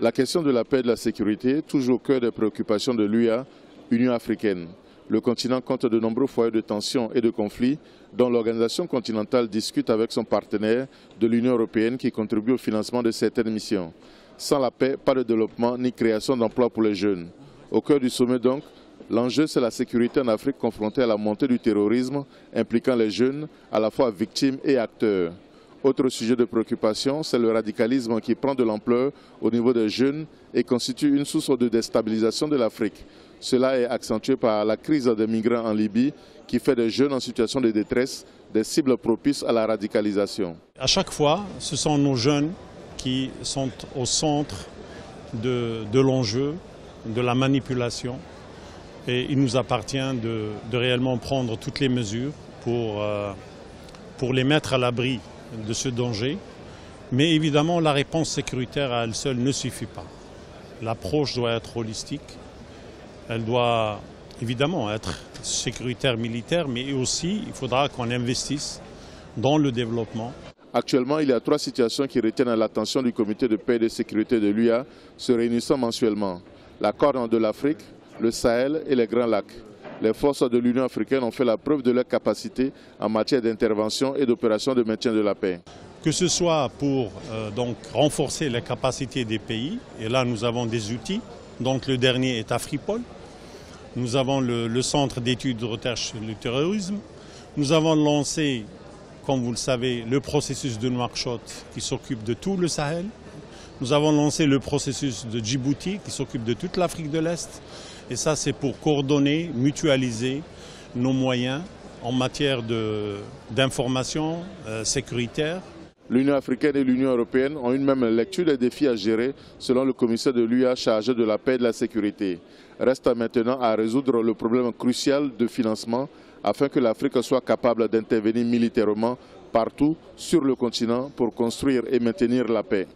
La question de la paix et de la sécurité est toujours au cœur des préoccupations de l'UA, Union africaine. Le continent compte de nombreux foyers de tensions et de conflits dont l'organisation continentale discute avec son partenaire de l'Union européenne qui contribue au financement de certaines missions. Sans la paix, pas de développement ni création d'emplois pour les jeunes. Au cœur du sommet donc, l'enjeu c'est la sécurité en Afrique confrontée à la montée du terrorisme impliquant les jeunes, à la fois victimes et acteurs. Autre sujet de préoccupation, c'est le radicalisme qui prend de l'ampleur au niveau des jeunes et constitue une source de déstabilisation de l'Afrique. Cela est accentué par la crise des migrants en Libye qui fait des jeunes en situation de détresse des cibles propices à la radicalisation. À chaque fois, ce sont nos jeunes qui sont au centre de l'enjeu, de la manipulation. Et il nous appartient de réellement prendre toutes les mesures pour les mettre à l'abri de ce danger. Mais évidemment, la réponse sécuritaire à elle seule ne suffit pas. L'approche doit être holistique. Elle doit évidemment être sécuritaire militaire, mais aussi il faudra qu'on investisse dans le développement. Actuellement, il y a 3 situations qui retiennent l'attention du comité de paix et de sécurité de l'UA se réunissant mensuellement. La Corne de l'Afrique, le Sahel et les Grands Lacs. Les forces de l'Union africaine ont fait la preuve de leur capacité en matière d'intervention et d'opération de maintien de la paix. Que ce soit pour donc renforcer les capacités des pays, et là nous avons des outils, donc le dernier est Afripol. Nous avons le Centre d'études de recherche sur le terrorisme. Nous avons lancé, comme vous le savez, le processus de Nouakchott qui s'occupe de tout le Sahel. Nous avons lancé le processus de Djibouti qui s'occupe de toute l'Afrique de l'Est. Et ça, c'est pour coordonner, mutualiser nos moyens en matière d'information sécuritaire. L'Union africaine et l'Union européenne ont une même lecture des défis à gérer selon le commissaire de l'UA chargé de la paix et de la sécurité. Reste maintenant à résoudre le problème crucial de financement afin que l'Afrique soit capable d'intervenir militairement partout sur le continent pour construire et maintenir la paix.